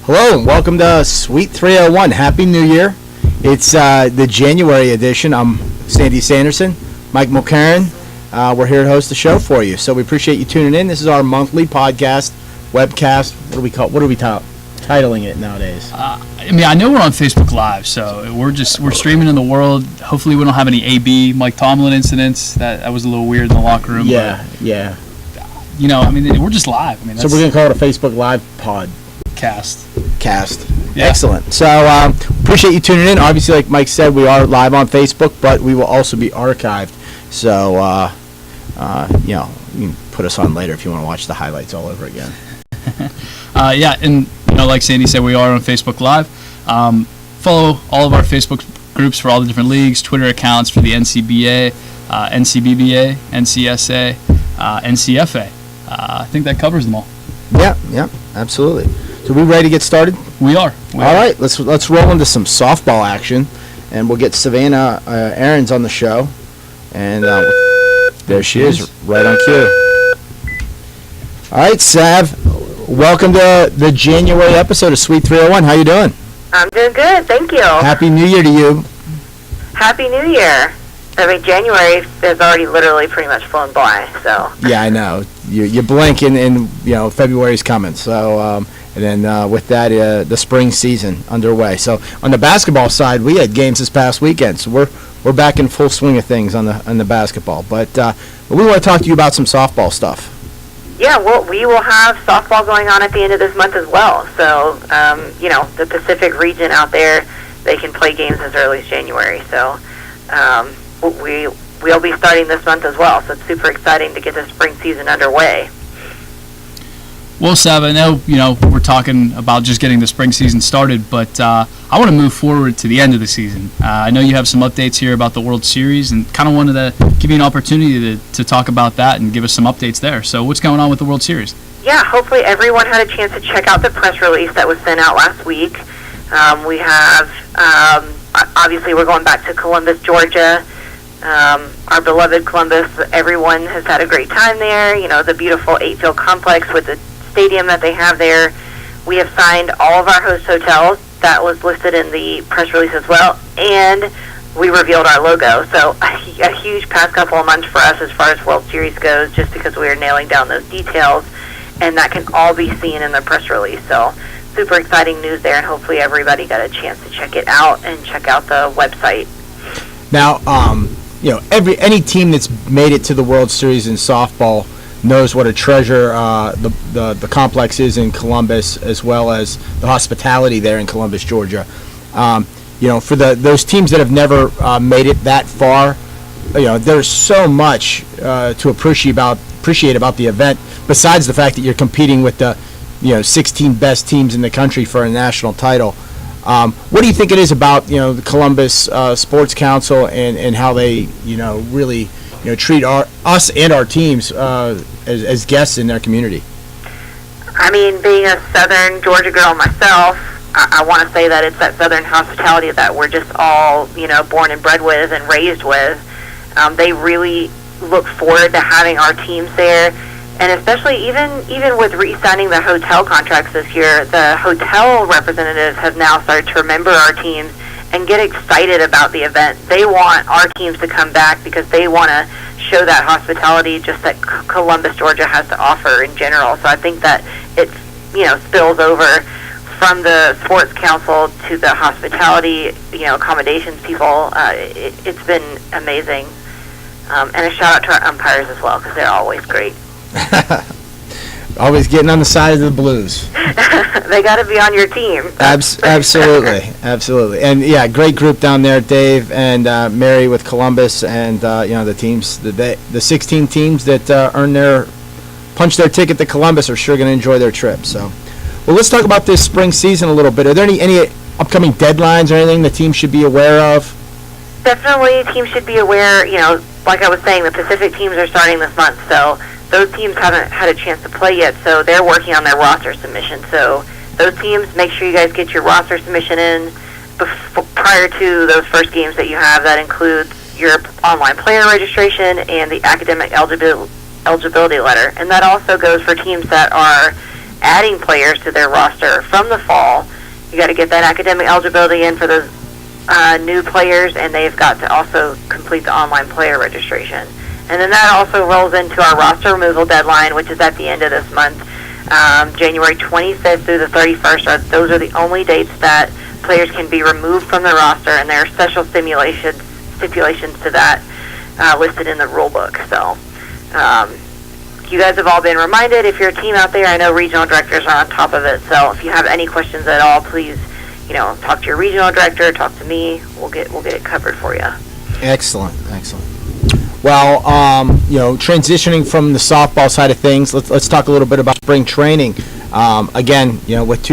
Hello and welcome to Suite 301. Happy New Year. It's the January edition. I'm Sandy Sanderson, Mike Mulcairn. We're here to host the show for you. So we appreciate you tuning in. This is our monthly podcast, webcast. What are we titling it nowadays? I know we're on Facebook Live, so we're streaming in the world. Hopefully we don't have any AB Mike Tomlin incidents. That was a little weird in the locker room. Yeah. We're just live. So we're going to call it a Facebook Live pod. Cast. Yeah. Excellent. So appreciate you tuning in. Obviously, like Mike said, we are live on Facebook, but we will also be archived. So, you can put us on later if you want to watch the highlights all over again. And like Sandy said, we are on Facebook Live. Follow all of our Facebook groups for all the different leagues, Twitter accounts for the NCBA, NCBBA, NCSA, NCFA. I think that covers them all. Yeah, absolutely. So we ready to get started? We are. All right, let's roll into some softball action, and we'll get Savannah Aarons on the show. And there she is, right on cue. All right, Sav, welcome to the January episode of Suite 301. How you doing? I'm doing good, thank you. Happy New Year to you. Happy New Year. January has already literally pretty much flown by, so. Yeah, I know. You blink and February's coming. So, and then with that, the spring season underway. So on the basketball side, we had games this past weekend, so we're back in full swing of things on the basketball. But we want to talk to you about some softball stuff. Yeah, well, we will have softball going on at the end of this month as well. So, the Pacific region out there, they can play games as early as January. So, we'll be starting this month as well. So it's super exciting to get the spring season underway. Well, Sav, I know, we're talking about just getting the spring season started, but I want to move forward to the end of the season. I know you have some updates here about the World Series, and kind of wanted to give you an opportunity to talk about that and give us some updates there. So what's going on with the World Series? Yeah, hopefully everyone had a chance to check out the press release that was sent out last week. We have, obviously we're going back to Columbus, Georgia. Our beloved Columbus, everyone has had a great time there. The beautiful 8-field complex with the stadium that they have there. We have signed all of our host hotels. That was listed in the press release as well. And we revealed our logo. So a huge past couple of months for us as far as World Series goes, just because we are nailing down those details. And that can all be seen in the press release. So super exciting news there, and hopefully everybody got a chance to check it out and check out the website. Now, any team that's made it to the World Series in softball knows what a treasure the complex is in Columbus, as well as the hospitality there in Columbus, Georgia. For those teams that have never made it that far, there's so much to appreciate about the event. Besides the fact that you're competing with the 16 best teams in the country for a national title. What do you think it is about the Columbus Sports Council and how they really treat us and our teams as guests in their community? Being a Southern Georgia girl myself, I want to say that it's that Southern hospitality that we're just all born and bred with and raised with. They really look forward to having our teams there. And especially even with re-signing the hotel contracts this year, the hotel representatives have now started to remember our teams and get excited about the event. They want our teams to come back because they want to show that hospitality just that Columbus, Georgia has to offer in general. So I think that it's, spills over from the sports council to the hospitality, accommodations people. It's been amazing. And a shout out to our umpires as well, because they're always great. Always getting on the side of the Blues. They got to be on your team. Absolutely. And yeah, great group down there, Dave and Mary with Columbus, and the teams, the 16 teams that punch their ticket to Columbus are sure going to enjoy their trip. So, well, let's talk about this spring season a little bit. Are there any upcoming deadlines or anything the team should be aware of? Definitely, teams should be aware. Like I was saying, the Pacific teams are starting this month, so those teams haven't had a chance to play yet, so they're working on their roster submission. So those teams, make sure you guys get your roster submission in prior to those first games that you have. That includes your online player registration and the academic eligibility letter. And that also goes for teams that are adding players to their roster from the fall. You got to get that academic eligibility in for those new players, and they've got to also complete the online player registration. And then that also rolls into our roster removal deadline, which is at the end of this month. January 25th through the 31st, those are the only dates that players can be removed from the roster, and there are special stipulations to that listed in the rule book. So you guys have all been reminded. If you're a team out there, I know regional directors are on top of it, so if you have any questions at all, please talk to your regional director, talk to me. We'll get it covered for you. Excellent. Well, transitioning from the softball side of things, let's talk a little bit about spring training. Again, with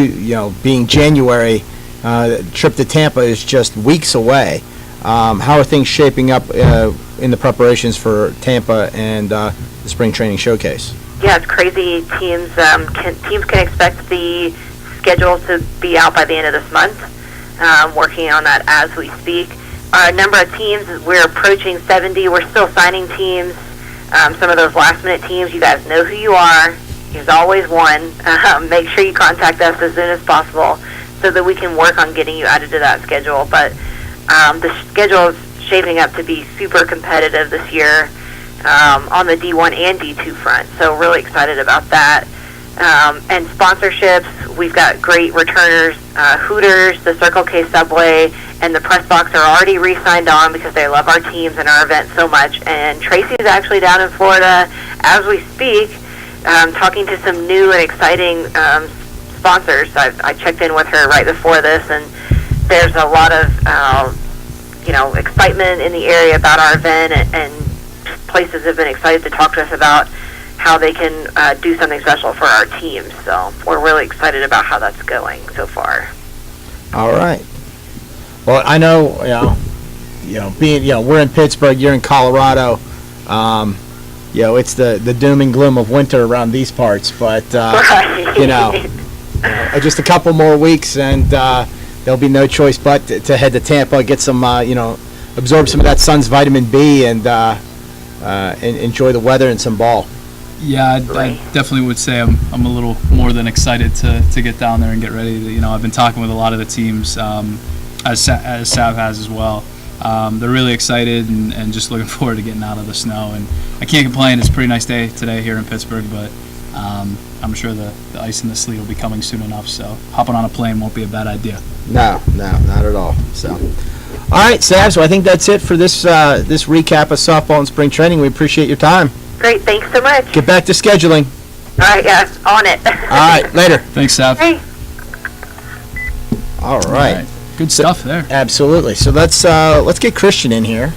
being January, the trip to Tampa is just weeks away. How are things shaping up in the preparations for Tampa and the spring training showcase? Yeah, it's crazy. Teams can expect the schedule to be out by the end of this month. Working on that as we speak. Our number of teams, we're approaching 70. We're still signing teams. Some of those last-minute teams, you guys know who you are. There's always one. Make sure you contact us as soon as possible so that we can work on getting you added to that schedule. But the schedule is shaping up to be super competitive this year on the D1 and D2 front. So really excited about that. And sponsorships, we've got great returners. Hooters, the Circle K Subway, and the Press Box are already re-signed on because they love our teams and our event so much. And Tracy's actually down in Florida as we speak, talking to some new and exciting sponsors. I checked in with her right before this, and there's a lot of excitement in the area about our event, and places have been excited to talk to us about how they can do something special for our team. So we're really excited about how that's going so far. All right. Well, I know, being, we're in Pittsburgh, you're in Colorado. It's the doom and gloom of winter around these parts, but just a couple more weeks, and there'll be no choice but to head to Tampa, get some, absorb some of that sun's vitamin B, and enjoy the weather and some ball. Yeah, I definitely would say I'm a little more than excited to get down there and get ready. I've been talking with a lot of the teams, as Sav has as well. They're really excited and just looking forward to getting out of the snow. And I can't complain. It's a pretty nice day today here in Pittsburgh, but I'm sure the ice and the sleet will be coming soon enough. So hopping on a plane won't be a bad idea. No, not at all. So, all right, Sav. So I think that's it for this recap of softball and spring training. We appreciate your time. Great, thanks so much. Get back to scheduling. All right, yeah, on it. All right, later. Thanks, Sav. Hey. All right. Good stuff there. Absolutely. So let's get Christian in here.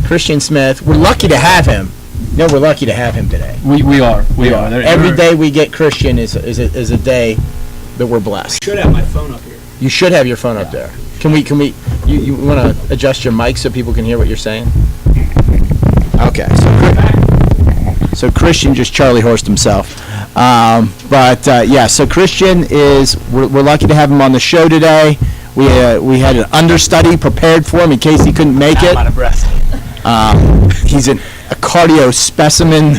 Christian Smith. We're lucky to have him. We're lucky to have him today. We are. Every day we get Christian is a day that we're blessed. I should have my phone up here. You should have your phone up there. Can we? You want to adjust your mic so people can hear what you're saying? Okay. So Christian just Charlie horsed himself. So Christian we're lucky to have him on the show today. We had an understudy prepared for him in case he couldn't make it. I'm out of breath. He's a cardio specimen.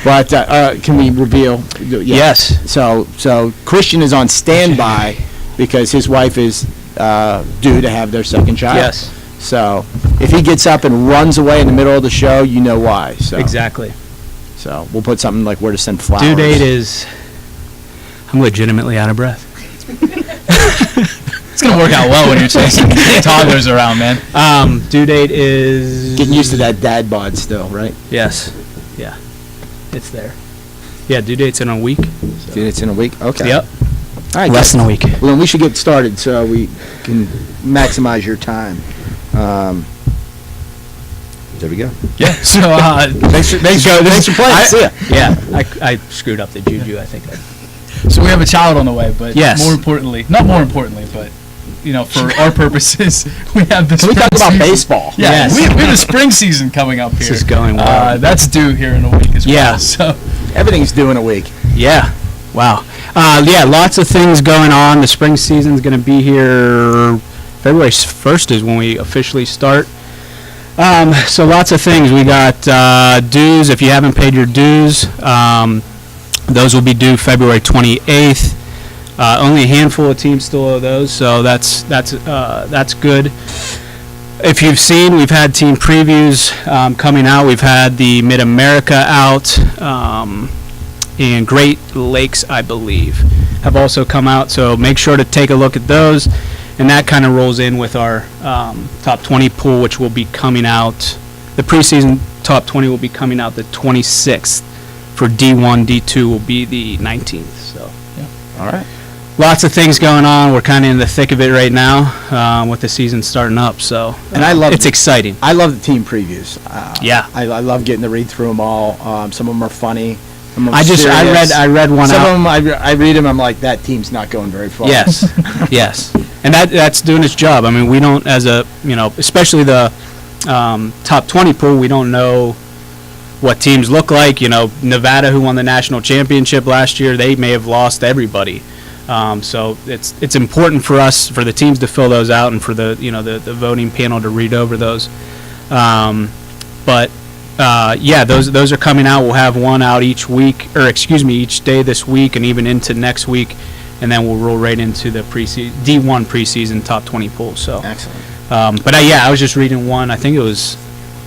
But can we reveal? Yes. So Christian is on standby because his wife is due to have their second child. Yes. So if he gets up and runs away in the middle of the show, you know why. So Exactly. So we'll put something like where to send flowers. Due date is. I'm legitimately out of breath. It's gonna work out well when you're chasing toddlers around, man. Due date is. Getting used to that dad bod still, right? Yes. Yeah. It's there. Yeah, due date's in a week. Dude, it's in a week? Okay. Yep. All right. Less than a week. Well, then we should get started so we can maximize your time. There we go. Yeah. So Thanks for playing. See ya. Yeah, I screwed up the juju, I think. so we have a child on the way, but Yes. not more importantly, but for our purposes, we have the. Can we talk about baseball? Yeah, Yes. we have the spring season coming up here. This is going well. That's due here in a week as well. Yeah. So Everything's due in a week. Yeah. Wow. Lots of things going on. The spring season's going to be here. February 1st is when we officially start. So lots of things. We got dues. If you haven't paid your dues, Those will be due February 28th. Only a handful of teams still owe those, so that's good. If you've seen, we've had team previews coming out. We've had the Mid-America out, and Great Lakes, I believe, have also come out. So make sure to take a look at those. And that kind of rolls in with our top 20 pool, which will be coming out. The preseason top 20 will be coming out the 26th. For D1, D2 will be the 19th. So, All right. lots of things going on. We're kind of in the thick of it right now with the season starting up. So, And I love it's exciting. I love the team previews. Yeah. I love getting to read through them all. Some of them are funny. Some of them I serious. read one Some out. of them I read them. I'm like, that team's not going very far. Yes, yes, and that's doing its job. I mean, we don't, especially the top 20 pool, we don't know what teams look like. Nevada, who won the national championship last year, they may have lost everybody. So it's important for us, for the teams to fill those out, and for the the voting panel to read over those. Those are coming out. We'll have one out each day this week, and even into next week, and then we'll roll right into the D1 preseason top 20 pool. So, Excellent. I was just reading one. I think it was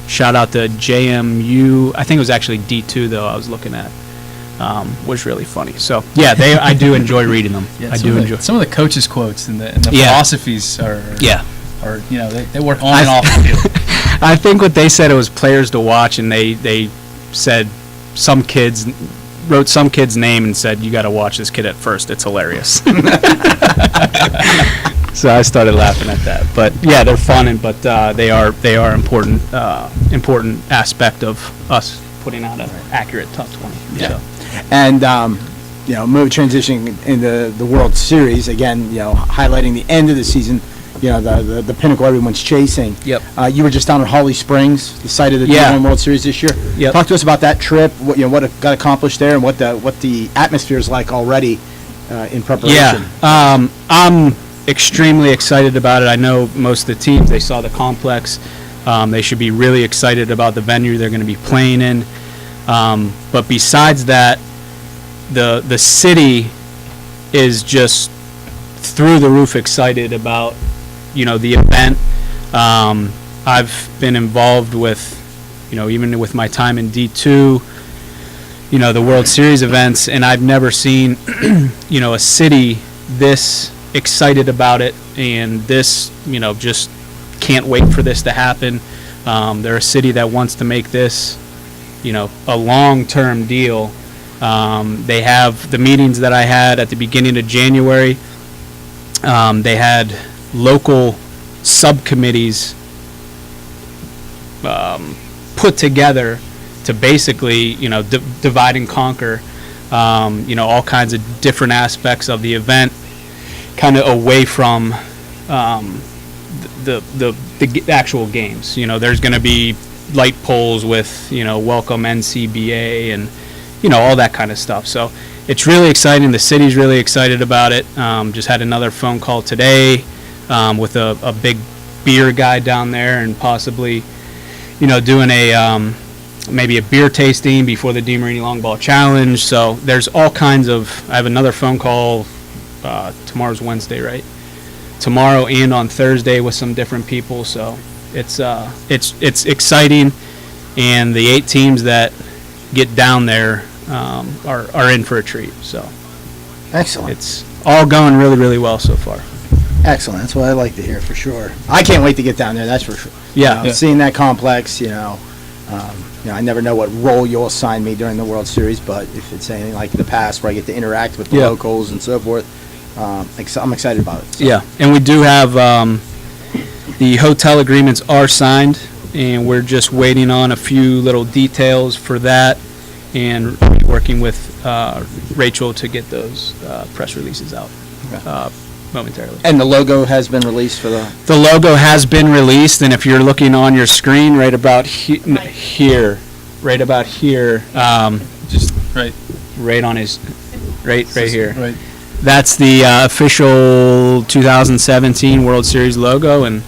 shout out to JMU. I think it was actually D2 though. I was looking at was really funny. So I do enjoy reading them. Yeah, I do enjoy. some of the coaches' quotes and the Yeah. philosophies are they work on I- and off the field. I think what they said, it was players to watch, and they said wrote some kid's name and said, you got to watch this kid at first. It's hilarious. So I started laughing at that. But yeah, they're fun, but they are important aspect of us putting out an accurate top 20. Yeah. So. And transitioning into the World Series again. Highlighting the end of the season. The pinnacle everyone's chasing. Yep. You were just down in Holly Springs, the site of the Yeah. D1 World Series this year. Yep. Talk to us about that trip. What got accomplished there, and what the atmosphere is like already in preparation. Yeah. I'm extremely excited about it. I know most of the teams, they saw the complex. They should be really excited about the venue they're going to be playing in. But besides that, the city is just through the roof excited about the event. I've been involved with even with my time in D2, the World Series events, and I've never seen a city this excited about it, and this just can't wait for this to happen. They're a city that wants to make this a long-term deal. They have the meetings that I had at the beginning of January. They had local subcommittees put together to basically, divide and conquer, all kinds of different aspects of the event, kind of away from the actual games. There's going to be light poles with, welcome NCBA and, all that kind of stuff. So it's really exciting. The city's really excited about it. Just had another phone call today with a big beer guy down there, and possibly, doing maybe a beer tasting before the DeMarini Long Ball Challenge. So there's all kinds of. I have another phone call. Tomorrow's Wednesday, right? Tomorrow and on Thursday with some different people. So it's exciting, and the 8 teams that get down there are in for a treat. So Excellent. it's all going really, really well so far. Excellent. That's what I like to hear for sure. I can't wait to get down there. That's for sure. Yeah. Seeing that complex, I never know what role you'll assign me during the World Series, but if it's anything like the past where I get to interact with the Yeah. locals and so forth, I'm excited about it. So. Yeah, and we do have the hotel agreements are signed, and we're just waiting on a few little details for that, and working with Rachel to get those press releases out momentarily. And the logo has been released for the. The logo has been released, and if you're looking on your screen, right about here, Just right right on his, right here. Right. That's the official 2017 World Series logo, and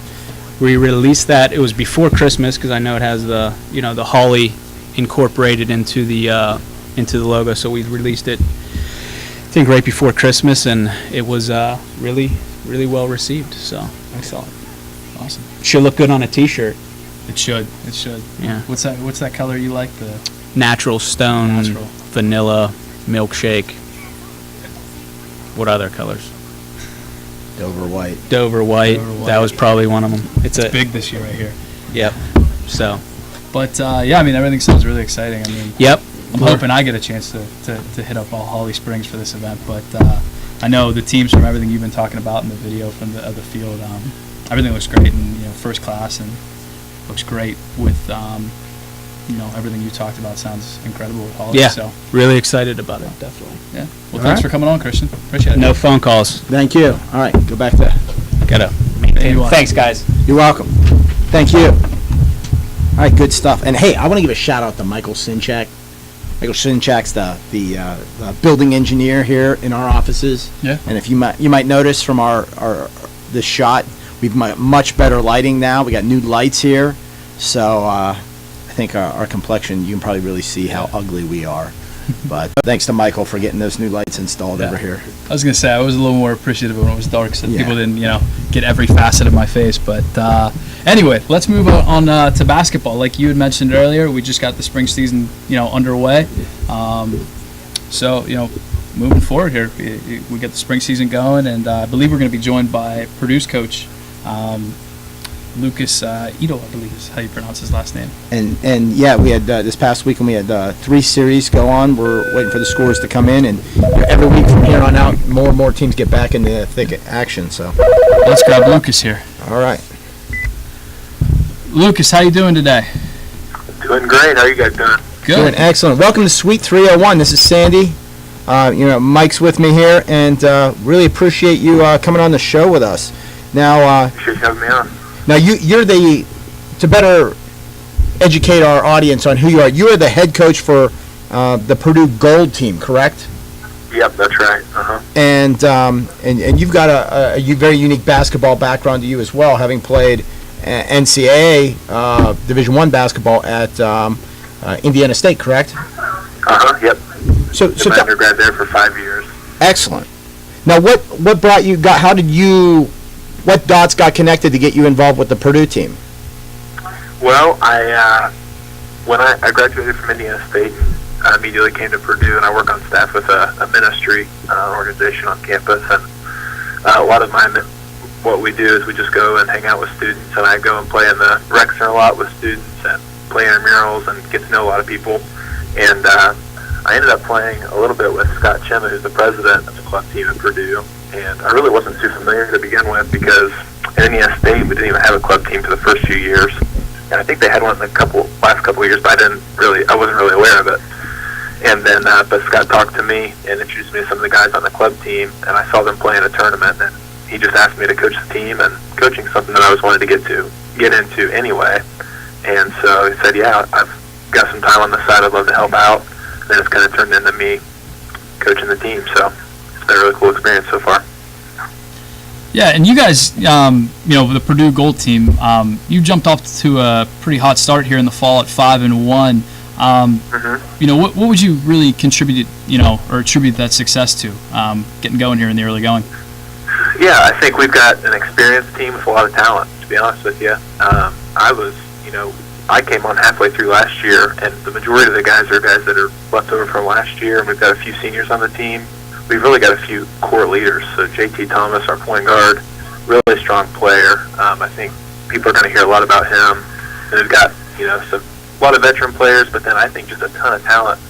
we released that. It was before Christmas because I know it has the the holly incorporated into the into the logo. So we released it, I think, right before Christmas, and it was really, really well received. So Excellent. Awesome. should look good on a T-shirt. It should. It should. Yeah. What's that color you like? The Natural stone, Natural. vanilla, milkshake. What other colors? Dover white. Dover white. Dover white. That was probably one of them. It's a big this year right here. Yep. So. But yeah, I mean, everything sounds really exciting. I mean, Yep. I'm hoping I get a chance to hit up all Holly Springs for this event. But I know the teams, from everything you've been talking about in the video from the field, everything looks great and first class, and looks great with everything you talked about sounds incredible with Holly. Yeah. So Really excited about it. Definitely. yeah. Well, All thanks right. for coming on, Christian. Appreciate it. No phone calls. Thank you. All right, go back to. Gotta There maintain. you are. Thanks, guys. You're welcome. Thank you. All right, good stuff. And hey, I want to give a shout out to Michael Sinchak. Michael Sinchak's the building engineer here in our offices. Yeah. And if you might notice from our this shot, we've much better lighting now. We got new lights here, so I think our complexion, you can probably really see how ugly we are. But thanks to Michael for getting those new lights installed Yeah. over here. I was gonna say I was a little more appreciative when it was dark, so that Yeah. people didn't, get every facet of my face. But anyway, let's move on to basketball. Like you had mentioned earlier, we just got the spring season, underway. So moving forward here, we get the spring season going, and I believe we're going to be joined by Purdue's coach, Lucas Ito, I believe is how you pronounce his last name. And yeah, we had this past weekend we had 3 series go on. We're waiting for the scores to come in, and every week from here on out, more and more teams get back into the thick action. So, Let's grab Lucas here. all right. Lucas, how you doing today? Doing great. How are you guys doing? Doing excellent. Welcome to Suite 301. This is Sandy. Mike's with me here, and really appreciate you coming on the show with us. Now, Appreciate you having me on. you're to better educate our audience on who you are. You are the head coach for the Purdue Gold team, correct? Yep, that's right. And you've got a very unique basketball background to you as well, having played NCAA Division I basketball at Indiana State, correct? Yep. So Did my undergrad there for 5 years. excellent. Now, what brought you? What dots got connected to get you involved with the Purdue team? Well, when I graduated from Indiana State, I immediately came to Purdue, and I work on staff with a ministry organization on campus. And a lot of what we do is we just go and hang out with students, and I go and play in the rec center a lot with students and play intramurals and get to know a lot of people. And I ended up playing a little bit with Scott Chema, who's the president of the club team at Purdue. And I really wasn't too familiar to begin with because at Indiana State we didn't even have a club team for the first few years. And I think they had one in the last couple of years, but I wasn't really aware of it. And then, but Scott talked to me and introduced me to some of the guys on the club team, and I saw them play in a tournament, and he just asked me to coach the team, and coaching something that I was wanting to get into anyway. And so he said, yeah, I've got some time on the side, I'd love to help out. And then it's kind of turned into me coaching the team, so it's been a really cool experience so far. Yeah, and you guys, the Purdue Gold team, you jumped off to a pretty hot start here in the fall at 5-1. What would you really contribute, or attribute that success to, getting going here in the early going? Yeah, I think we've got an experienced team with a lot of talent, to be honest with you. I came on halfway through last year, and the majority of the guys are guys that are left over from last year, and we've got a few seniors on the team. We've really got a few core leaders. So JT Thomas, our point guard, really strong player. I think people are going to hear a lot about him. And we've got, a lot of veteran players, but then I think just a ton of talent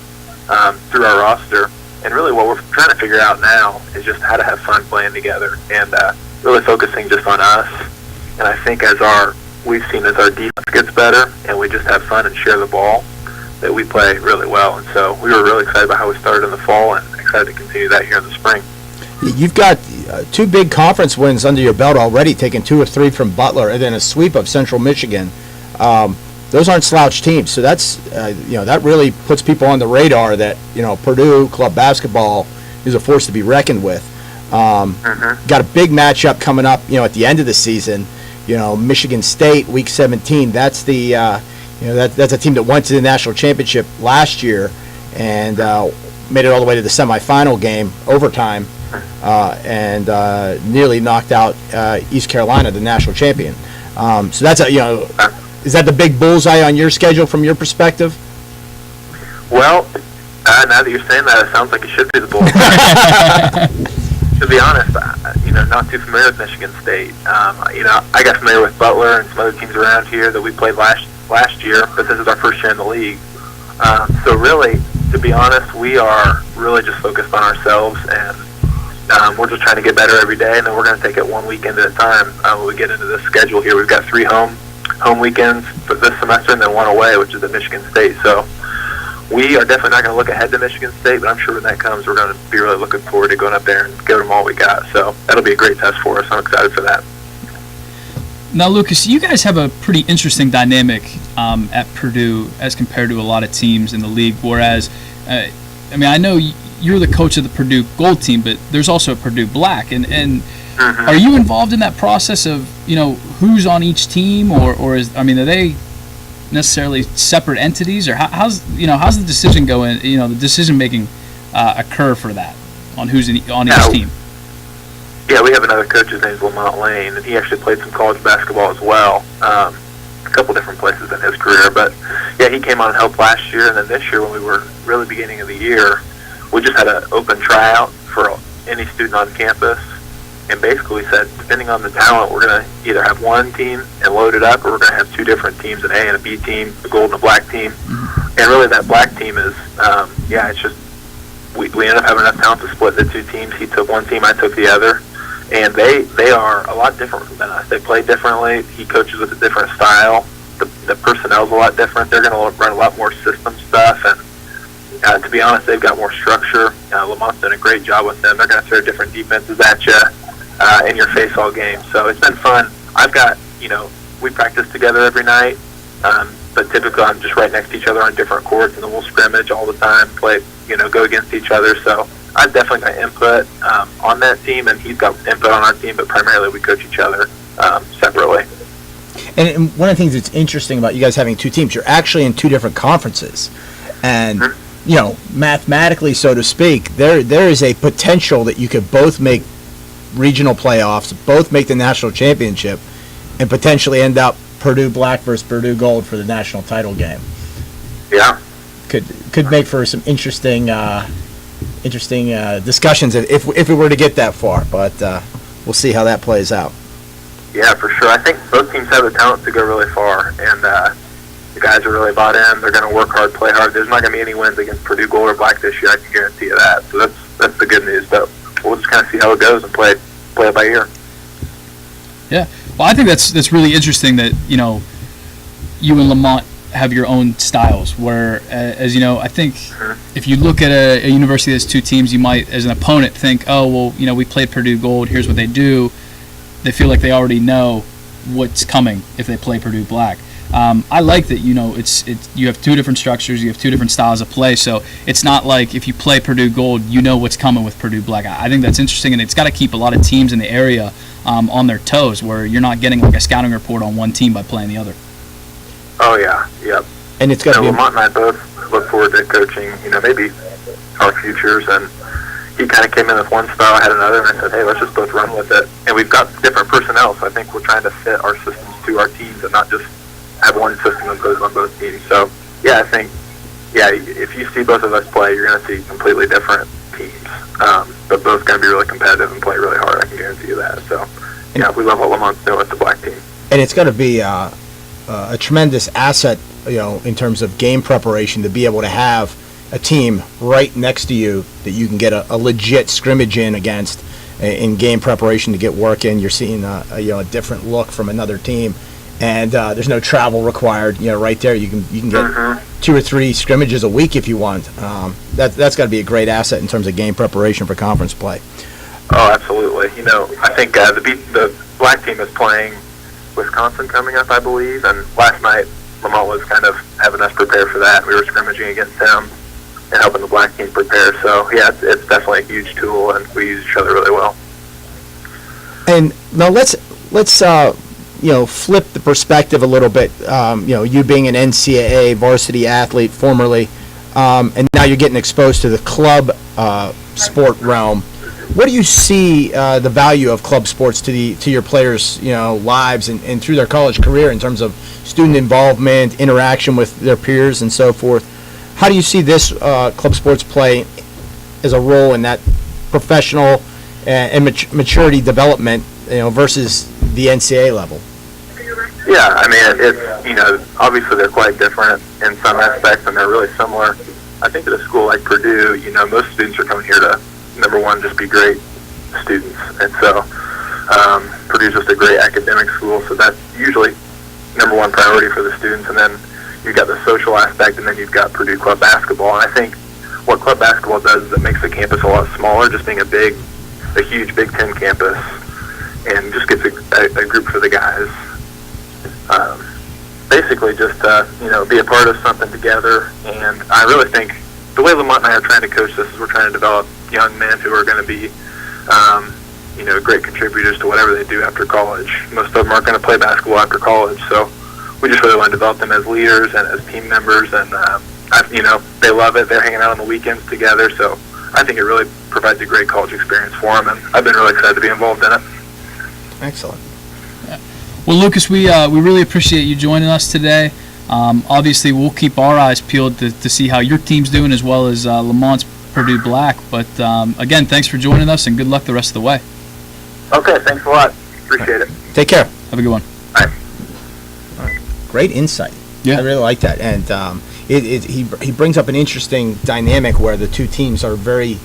through our roster. And really what we're trying to figure out now is just how to have fun playing together and really focusing just on us. And I think we've seen as our defense gets better and we just have fun and share the ball, that we play really well. And so we were really excited about how we started in the fall and excited to continue that here in the spring. You've got 2 big conference wins under your belt already, taking 2 or 3 from Butler, and then a sweep of Central Michigan. Those aren't slouch teams, so that's that really puts people on the radar that Purdue club basketball is a force to be reckoned with. Got a big matchup coming up, at the end of the season. Michigan State, Week 17. That's the that's a team that went to the national championship last year, and made it all the way to the semifinal game, overtime, and nearly knocked out East Carolina, the national champion. So that's is that the big bullseye on your schedule from your perspective? Well, now that you're saying that, it sounds like it should be the Bulls. To be honest, not too familiar with Michigan State. I got familiar with Butler and some other teams around here that we played last year, but this is our first year in the league. So really, to be honest, we are really just focused on ourselves, and we're just trying to get better every day, and then we're going to take it one weekend at a time. When we get into this schedule here, we've got 3 home weekends for this semester, and then 1 away, which is at Michigan State. So we are definitely not going to look ahead to Michigan State, but I'm sure when that comes, we're going to be really looking forward to going up there and giving them all we got. So that'll be a great test for us. I'm excited for that. Now, Lucas, you guys have a pretty interesting dynamic at Purdue as compared to a lot of teams in the league. Whereas, I know you're the coach of the Purdue Gold team, but there's also a Purdue Black. And are you involved in that process of, who's on each team, or are they necessarily separate entities, or how's the decision going? The decision making occur for that on who's on each team. Yeah, we have another coach. His name's Lamont Lane, and he actually played some college basketball as well, a couple different places in his career. But yeah, he came on and helped last year, and then this year when we were really beginning of the year, we just had an open tryout for any student on campus. And basically said, depending on the talent, we're going to either have one team and load it up, or we're going to have 2 different teams, an A and a B team, a gold and a black team. And really that black team is, it's just, we ended up having enough talent to split the 2 teams. He took one team, I took the other. And they are a lot different than us. They play differently. He coaches with a different style. The personnel's a lot different. They're going to run a lot more system stuff. And to be honest, they've got more structure. Lamont's done a great job with them. They're going to throw different defenses at you. In your face all game. So it's been fun. I've got, we practice together every night, but typically I'm just right next to each other on different courts, and then we'll scrimmage all the time, play, go against each other. So I've definitely got input on that team, and he's got input on our team, but primarily we coach each other separately. And one of the things that's interesting about you guys having 2 teams, you're actually in 2 different conferences. And, mathematically, so to speak, there is a potential that you could both make regional playoffs, both make the national championship, and potentially end up Purdue Black versus Purdue Gold for the national title game. Yeah, could make for some interesting discussions if we were to get that far. But we'll see how that plays out. Yeah, for sure. I think both teams have the talent to go really far, and the guys are really bought in. They're going to work hard, play hard. There's not going to be any wins against Purdue Gold or Black this year. I can guarantee you that. So that's the good news. But we'll just kind of see how it goes and play it by ear. Yeah, well, I think that's really interesting that you and Lamont have your own styles. Where, I think if you look at a university that's 2 teams, you might, as an opponent, think, oh well, we played Purdue Gold. Here's what they do. They feel like they already know what's coming if they play Purdue Black. I like that, you have 2 different structures, you have 2 different styles of play, so it's not like if you play Purdue Gold, you know what's coming with Purdue Black. I think that's interesting, and it's got to keep a lot of teams in the area on their toes, where you're not getting like a scouting report on one team by playing the other. Oh, yeah, yep. And it's got to be... Lamont and I both look forward to coaching, maybe our futures, and he kind of came in with one style, I had another, and I said, hey, let's just both run with it. And we've got different personnel, so I think we're trying to fit our systems to our teams and not just have one system that goes on both teams. So, yeah, I think, if you see both of us play, you're going to see completely different teams. But both going to be really competitive and play really hard, I can guarantee you that. So, yeah, we love what Lamont's doing with the Black team. And it's going to be a tremendous asset, in terms of game preparation, to be able to have a team right next to you that you can get a legit scrimmage against in game preparation to get work in. You're seeing a different look from another team. And there's no travel required. Right there, you can get 2 or 3 scrimmages a week if you want. That's got to be a great asset in terms of game preparation for conference play. Oh, absolutely. I think the Black team is playing Wisconsin coming up, I believe. And last night, Lamont was kind of having us prepare for that. We were scrimmaging against them and helping the Black team prepare. So yeah, it's definitely a huge tool, and we use each other really well. And now let's flip the perspective a little bit. You being an NCAA varsity athlete formerly, and now you're getting exposed to the club sport realm. What do you see the value of club sports to your players, lives and through their college career in terms of student involvement, interaction with their peers, and so forth? How do you see this club sports play as a role in that professional and maturity development, versus the NCAA level? Yeah, I mean, it's, obviously they're quite different in some aspects, and they're really similar. I think at a school like Purdue, most students are coming here to, number one, just be great students. And so Purdue's just a great academic school, so that's usually number one priority for the students. And then you've got the social aspect, and then you've got Purdue club basketball. And I think what club basketball does is it makes the campus a lot smaller, just being a huge Big Ten campus, and just gets a group for the guys. Basically just be a part of something together. And I really think the way Lamont and I are trying to coach this is we're trying to develop young men who are going to be great contributors to whatever they do after college. Most of them aren't going to play basketball after college, so we just really want to develop them as leaders and as team members. And they love it. They're hanging out on the weekends together, so I think it really provides a great college experience for them, and I've been really excited to be involved in it. Excellent. Well, Lucas, we really appreciate you joining us today. Obviously, we'll keep our eyes peeled to see how your team's doing, as well as Lamont's Purdue Black. But again, thanks for joining us, and good luck the rest of the way. Okay, thanks a lot. Appreciate it. Take care. Have a good one. Bye. Great insight. Yeah. I really like that. And he brings up an interesting dynamic where the two teams are very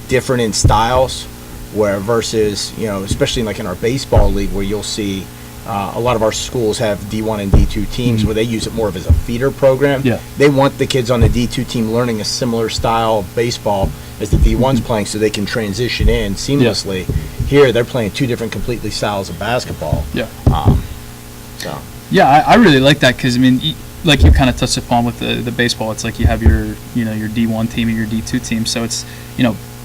different in styles, where versus, especially like in our baseball league, where you'll see a lot of our schools have D1 and D2 teams where they use it more of as a feeder program. Yeah. They want the kids on the D2 team learning a similar style of baseball as the D1's playing, so they can transition in seamlessly. Here, they're playing two different completely styles of basketball. Yeah. So. Yeah, I really like that because, like you kind of touched upon with the baseball, it's like you have your D1 team and your D2 team. So it's,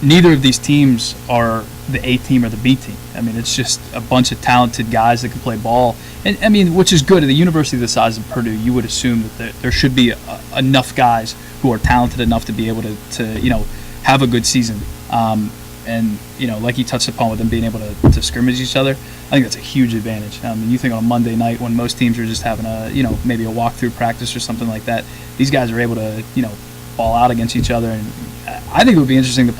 neither of these teams are the A team or the B team. It's just a bunch of talented guys that can play ball. And, which is good. At a university the size of Purdue, you would assume that there should be enough guys who are talented enough to be able to have a good season. And, like you touched upon with them being able to scrimmage each other, I think that's a huge advantage. You think on a Monday night when most teams are just having maybe a walkthrough practice or something like that, these guys are able to, ball out against each other. And I think it would be interesting to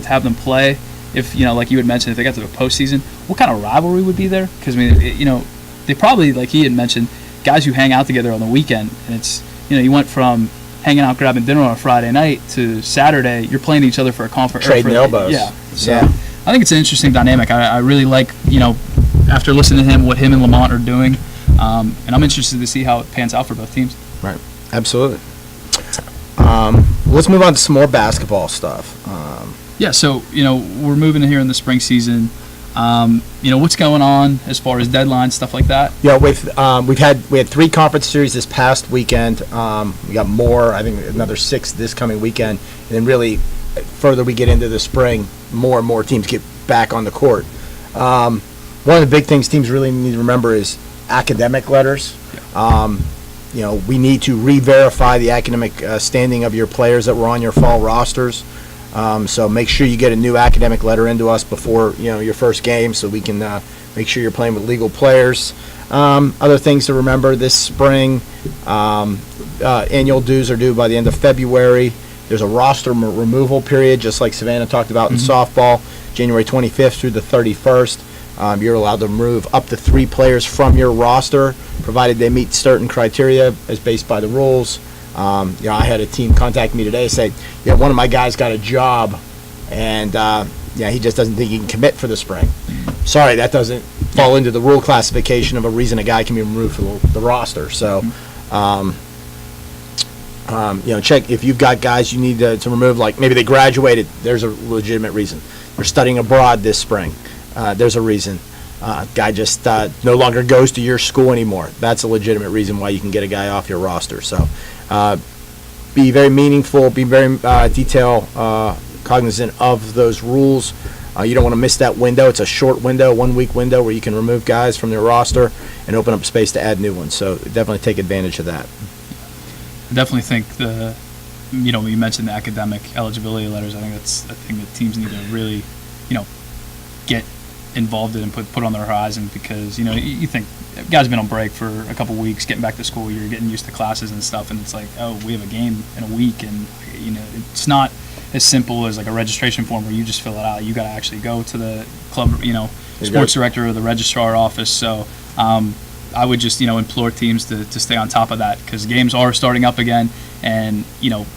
have them play if, like you had mentioned, if they got to the postseason, what kind of rivalry would be there? Because, they probably, like he had mentioned, guys who hang out together on the weekend, and it's, you went from hanging out grabbing dinner on a Friday night to Saturday, you're playing each other for a conference. Trading elbows. Yeah. So Yeah. I think it's an interesting dynamic. I really like, after listening to him, what him and Lamont are doing. And I'm interested to see how it pans out for both teams. Right. Absolutely. Let's move on to some more basketball stuff. Yeah, so, we're moving in here in the spring season. What's going on as far as deadlines, stuff like that? Yeah, we had 3 conference series this past weekend. We got more, I think another 6 this coming weekend. And then really, further we get into the spring, more and more teams get back on the court. One of the big things teams really need to remember is academic letters. We need to re-verify the academic standing of your players that were on your fall rosters. So make sure you get a new academic letter into us before your first game, so we can make sure you're playing with legal players. Other things to remember this spring: annual dues are due by the end of February. There's a roster removal period, just like Savannah talked about in softball, January 25th through the 31st. You're allowed to remove up to 3 players from your roster, provided they meet certain criteria as based by the rules. I had a team contact me today, say, one of my guys got a job, and he just doesn't think he can commit for the spring. Sorry, that doesn't fall into the rule classification of a reason a guy can be removed from the roster. So, check if you've got guys you need to remove, like maybe they graduated. There's a legitimate reason. They're studying abroad this spring. There's a reason. Guy just no longer goes to your school anymore. That's a legitimate reason why you can get a guy off your roster. So be very meaningful, be very detail cognizant of those rules. You don't want to miss that window. It's a short window, 1-week window where you can remove guys from your roster and open up space to add new ones. So definitely take advantage of that. I definitely think you mentioned the academic eligibility letters. I think that's a thing that teams need to really, get involved in and put on their horizon, because you think guys have been on break for a couple weeks, getting back to school, you're getting used to classes and stuff, and it's like, oh, we have a game in a week, and it's not as simple as like a registration form where you just fill it out. You got to actually go to the club, sports director or the registrar office. So I would just implore teams to stay on top of that, because games are starting up again, and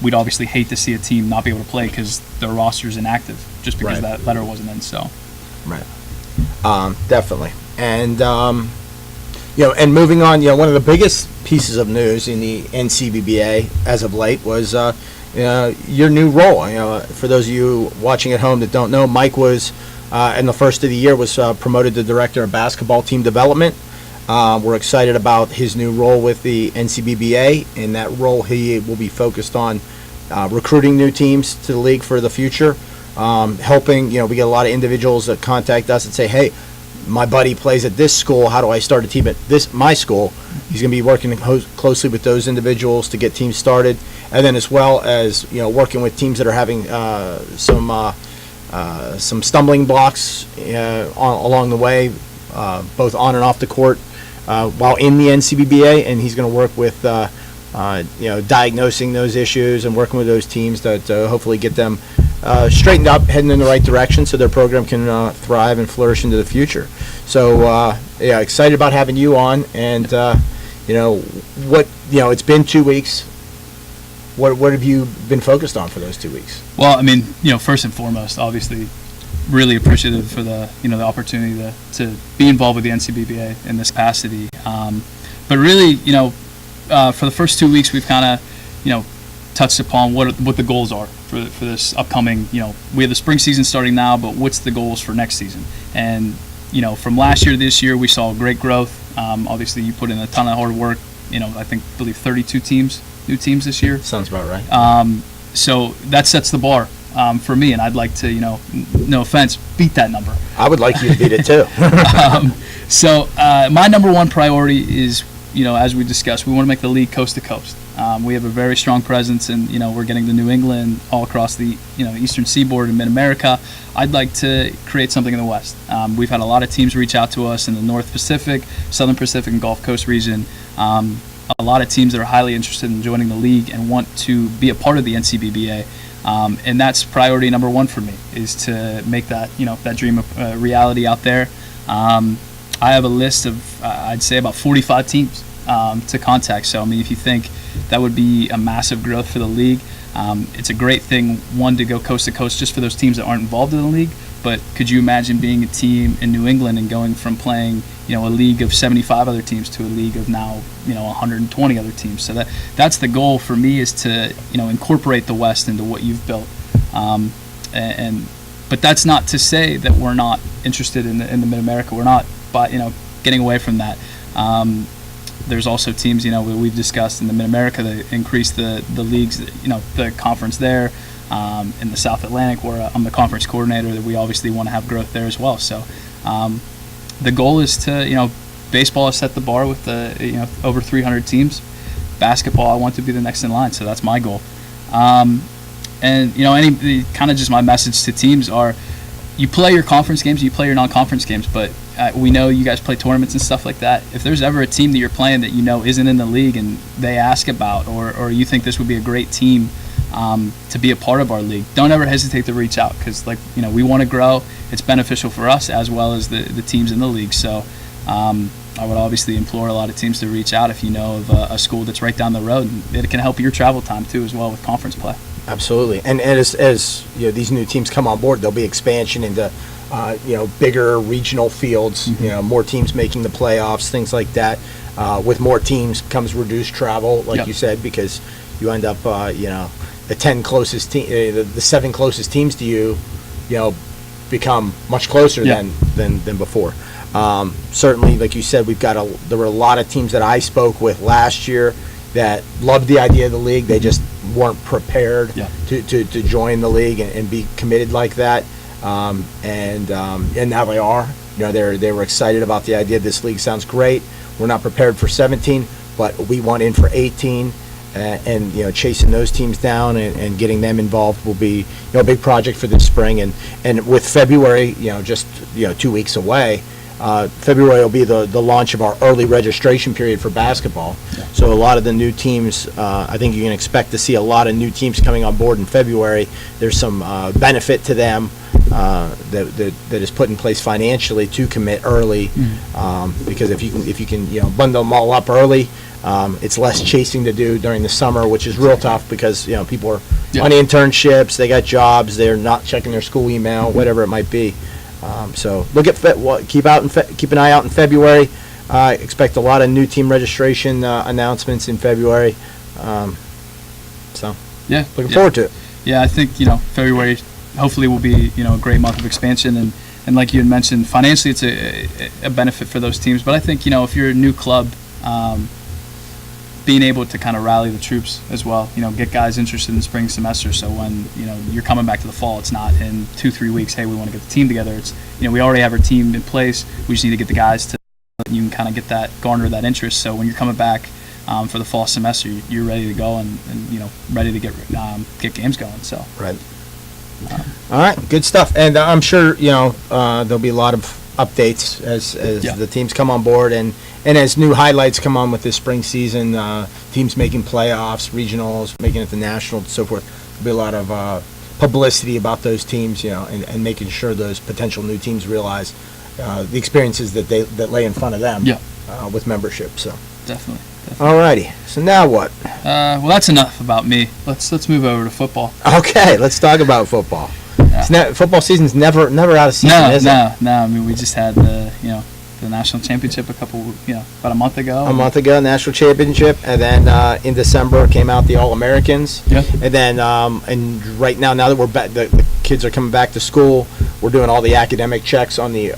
we'd obviously hate to see a team not be able to play because their roster's inactive just because Right. that letter wasn't in. So. Right. Definitely. And, and moving on, one of the biggest pieces of news in the NCBBA as of late was your new role. For those of you watching at home that don't know, Mike was, in the first of the year, was promoted to Director of Basketball Team Development. We're excited about his new role with the NCBBA. In that role, he will be focused on recruiting new teams to the league for the future. Helping, we get a lot of individuals that contact us and say, hey, my buddy plays at this school, how do I start a team at my school? He's going to be working closely with those individuals to get teams started, and then as well as working with teams that are having some stumbling blocks along the way, both on and off the court, while in the NCBBA, and he's going to work with diagnosing those issues and working with those teams to hopefully get them straightened up, heading in the right direction, so their program can thrive and flourish into the future. So, excited about having you on, and it's been 2 weeks. What have you been focused on for those 2 weeks? Well, first and foremost, obviously, really appreciative for the the opportunity to be involved with the NCBBA in this capacity. But really, for the first 2 weeks, we've kind of touched upon what the goals are for this upcoming. We have the spring season starting now, but what's the goals for next season? And from last year to this year, we saw great growth. Obviously, you put in a ton of hard work. I believe 32 new teams this year. Sounds about right. So that sets the bar for me, and I'd like to, no offense, beat that number. I would like you to beat it too. So my number one priority is, as we discussed, we want to make the league coast to coast. We have a very strong presence, and we're getting to New England, all across the Eastern Seaboard and Mid-America. I'd like to create something in the West. We've had a lot of teams reach out to us in the North Pacific, Southern Pacific, and Gulf Coast region. A lot of teams that are highly interested in joining the league and want to be a part of the NCBBA. And that's priority number one for me, is to make that that dream a reality out there. I have a list of I'd say about 45 teams to contact. So if you think that would be a massive growth for the league, it's a great thing, one, to go coast to coast just for those teams that aren't involved in the league. But could you imagine being a team in New England and going from playing a league of 75 other teams to a league of now 120 other teams? So that's the goal for me, is to incorporate the West into what you've built. But that's not to say that we're not interested in the Mid-America. We're not getting away from that. There's also teams we've discussed in the Mid-America that increase the leagues, the conference there. In the South Atlantic, where I'm the conference coordinator, that we obviously want to have growth there as well. So the goal is to, baseball has set the bar with the over 300 teams. Basketball, I want to be the next in line, so that's my goal. And any kind of just my message to teams are, you play your conference games, you play your non-conference games, but we know you guys play tournaments and stuff like that. If there's ever a team that you're playing that isn't in the league, and they ask about, or you think this would be a great team to be a part of our league, don't ever hesitate to reach out, because we want to grow. It's beneficial for us as well as the teams in the league. So I would obviously implore a lot of teams to reach out if you know of a school that's right down the road, and it can help your travel time too as well with conference play. Absolutely. And as these new teams come on board, there'll be expansion into bigger regional fields, more teams making the playoffs, things like that. With more teams comes reduced travel, like you said, because you end up the 10 closest the 7 closest teams to you become much closer than before. Certainly, like you said, there were a lot of teams that I spoke with last year that loved the idea of the league. They just weren't prepared to join the league and be committed like that. And now they are. They were excited about the idea. This league sounds great. We're not prepared for 17, but we want in for 18. and chasing those teams down and getting them involved will be a big project for this spring. And with February, just 2 weeks away, February will be the launch of our early registration period for basketball. Yeah. So a lot of the new teams, I think you can expect to see a lot of new teams coming on board in February. There's some benefit to them that is put in place financially to commit early, because if you can bundle them all up early, it's less chasing to do during the summer, which is real tough because people are on internships, they got jobs, they're not checking their school email, whatever it might be. So look at keep an eye out in February. Expect a lot of new team registration announcements in February. So Yeah. looking forward to it. Yeah, I think February hopefully will be a great month of expansion, and like you had mentioned, financially it's a benefit for those teams. But I think if you're a new club, being able to kind of rally the troops as well, get guys interested in the spring semester. So when you're coming back to the fall, it's not in 2-3 weeks. Hey, we want to get the team together. It's we already have our team in place. We just need to get the guys to. You can kind of get garner that interest. So when you're coming back for the fall semester, you're ready to go and ready to get games going. So Right. All right, good stuff. And I'm sure there'll be a lot of updates as the teams come on board and as new highlights come on with this spring season. Teams making playoffs, regionals, making it to national, and so forth. There'll be a lot of publicity about those teams, and making sure those potential new teams realize the experiences that lay in front of them. With membership. So definitely. all righty. So now what? Well, that's enough about me. Let's move over to football. Okay, let's talk about football. Yeah. Football season's never out of season, is it? No. I mean, we just had the national championship about a month ago. A month ago, national championship, and then in December came out the All-Americans. Yeah. And then and right now that we're back, the kids are coming back to school. We're doing all the academic checks on the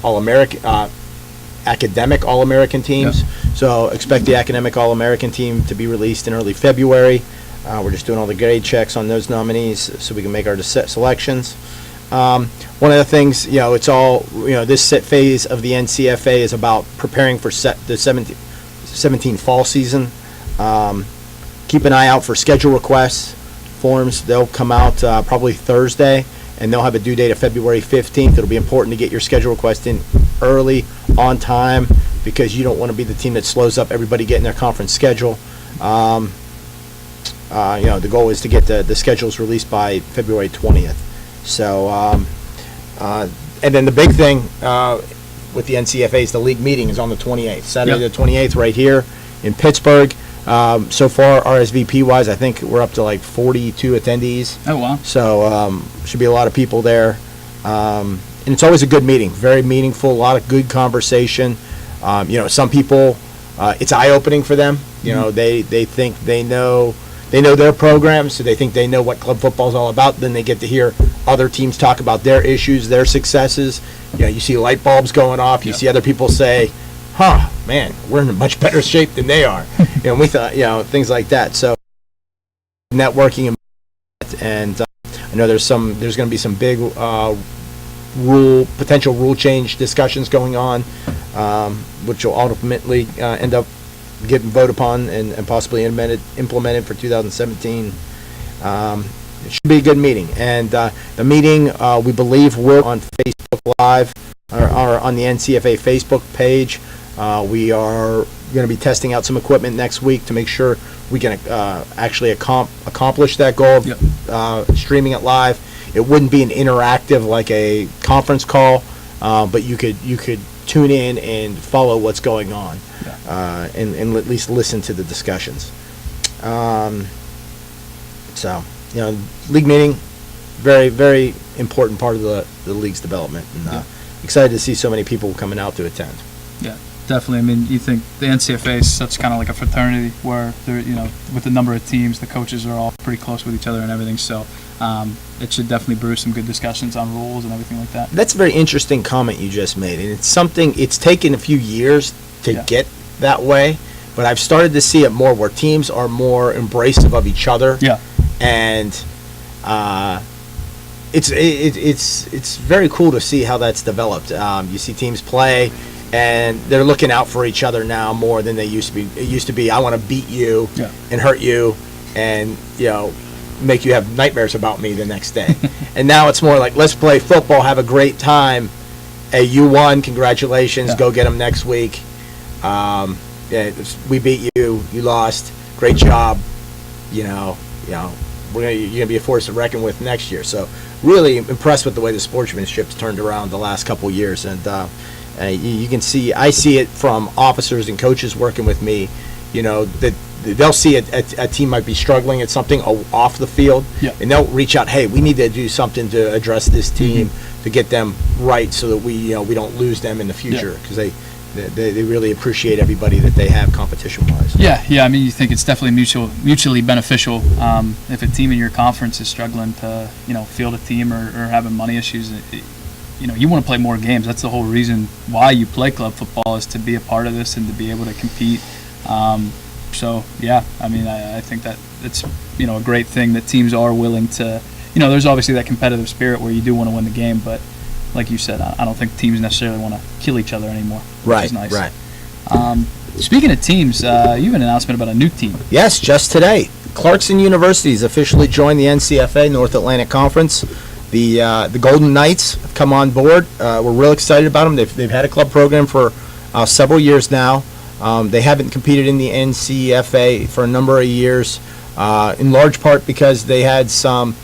academic All-American teams. Yeah. So expect the academic All-American team to be released in early February. We're just doing all the grade checks on those nominees so we can make our selections. One of the things, it's all, this phase of the NCFA is about preparing for the 17 fall season. Keep an eye out for schedule requests, forms. They'll come out probably Thursday, and they'll have a due date of February 15th. It'll be important to get your schedule request in early, on time, because you don't want to be the team that slows up everybody getting their conference schedule. The goal is to get the schedules released by February 20th. So, and then the big thing with the NCFA is the league meeting is on the 28th, Saturday the 28th, right here in Pittsburgh. So far, RSVP-wise, I think we're up to like 42 attendees. Oh, wow. So should be a lot of people there. And it's always a good meeting, very meaningful, a lot of good conversation. Some people, it's eye-opening for them. They think they know their program, so they think they know what club football is all about. Then they get to hear other teams talk about their issues, their successes. You see light bulbs going off. You see other people say, man, we're in a much better shape than they are. We thought, things like that. So networking, and I know there's going to be some big potential rule change discussions going on, which will ultimately end up getting voted upon and possibly implemented for 2017. It should be a good meeting. And the meeting, we believe, will on Facebook Live or on the NCFA Facebook page. We are going to be testing out some equipment next week to make sure we can actually accomplish that goal of streaming it live. It wouldn't be an interactive like a conference call, but you could tune in and follow what's going on, and at least listen to the discussions. League meeting, very, very important part of the league's development, and excited to see so many people coming out to attend. Yeah, definitely. I mean, you think the NCFA is such kind of like a fraternity where they're, with the number of teams, the coaches are all pretty close with each other and everything. So it should definitely brew some good discussions on rules and everything like that. That's a very interesting comment you just made, and it's taken a few years to get that way, but I've started to see it more where teams are more embracive of each other. Yeah. And it's very cool to see how that's developed. You see teams play, and they're looking out for each other now more than they used to be. It used to be, I want to beat you and hurt you, and make you have nightmares about me the next day. And now it's more like, let's play football, have a great time. Hey, you won, congratulations, Yeah. go get them next week. We beat you, you lost, great job. You're gonna be a force to reckon with next year. So really impressed with the way the sportsmanship's turned around the last couple of years, and you can see, I see it from officers and coaches working with me. That they'll see a team might be struggling at something off the field, Yeah. and they'll reach out. Hey, we need to do something to address this team to get them right, so that we don't lose them in the future, because they really appreciate everybody that they have competition wise. Yeah. I mean, you think it's definitely mutually beneficial. If a team in your conference is struggling to, field a team or having money issues, you want to play more games. That's the whole reason why you play club football, is to be a part of this and to be able to compete. So yeah, I mean, I think that it's a great thing that teams are willing to. There's obviously that competitive spirit where you do want to win the game, but like you said, I don't think teams necessarily want to kill each other anymore, which is nice. Right. Speaking of teams, you have an announcement about a new team. Yes, just today, Clarkson University has officially joined the NCFA North Atlantic Conference. The Golden Knights have come on board. We're real excited about them. They've had a club program for several years now. They haven't competed in the NCFA for a number of years, in large part because they had some.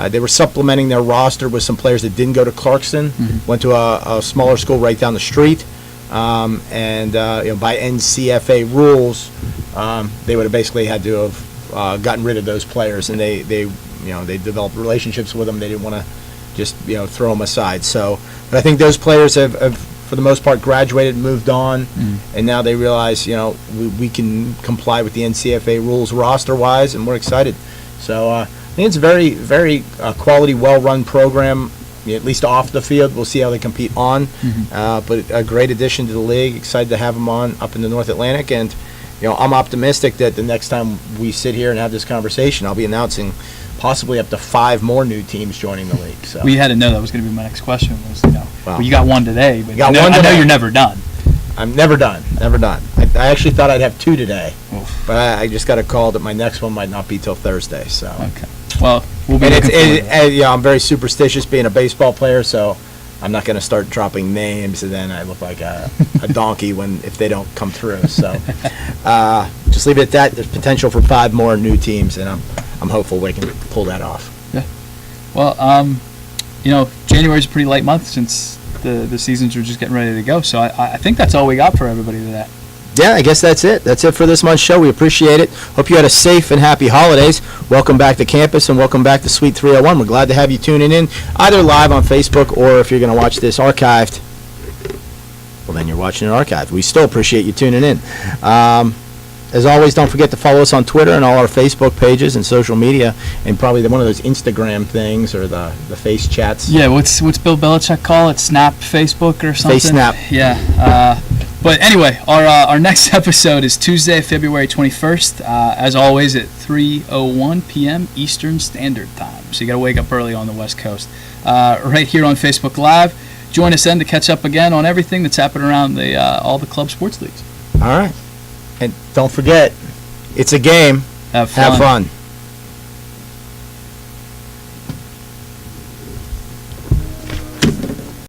They were supplementing their roster with some players that didn't go to Clarkson, went to a smaller school right down the street, and by NCFA rules, they would have basically had to have gotten rid of those players, and they developed relationships with them. They didn't want to just throw them aside. So, but I think those players have for the most part graduated, moved on, and now they realize we can comply with the NCFA rules roster wise, and we're excited. So I think it's a very, very quality, well-run program, at least off the field. We'll see how they compete on, but a great addition to the league. Excited to have them on up in the North Atlantic, and I'm optimistic that the next time we sit here and have this conversation, I'll be announcing possibly up to 5 more new teams joining the league. So We had to know that was going to be my next question. Was Wow. well, you got one today, but Got I one know today. you're never done. I'm never done. I actually thought I'd have 2 today, Oof. but I just got a call that my next one might not be till Thursday. So. Okay. Well, we'll be And looking forward to that. I'm very superstitious being a baseball player, so I'm not going to start dropping names, and then I look like a donkey if they don't come through. So just leave it at that. There's potential for 5 more new teams, and I'm hopeful we can pull that off. Well, January's a pretty light month since the seasons are just getting ready to go. So I think that's all we got for everybody today. Yeah, I guess that's it. That's it for this month's show. We appreciate it. Hope you had a safe and happy holidays. Welcome back to campus, and welcome back to Suite 301. We're glad to have you tuning in, either live on Facebook or if you're going to watch this archived, well, then you're watching it archived. We still appreciate you tuning in. As always, don't forget to follow us on Twitter and all our Facebook pages and social media, and probably one of those Instagram things or the face chats. Yeah, what's Bill Belichick call it? Snap Facebook or something? Face snap. Yeah. But anyway, our next episode is Tuesday, February 21st, as always at 3:01 p.m. Eastern Standard Time. So you got to wake up early on the West Coast. Right here on Facebook Live. Join us then to catch up again on everything that's happening around all the club sports leagues. All right. And don't forget, it's a game. Have Have fun.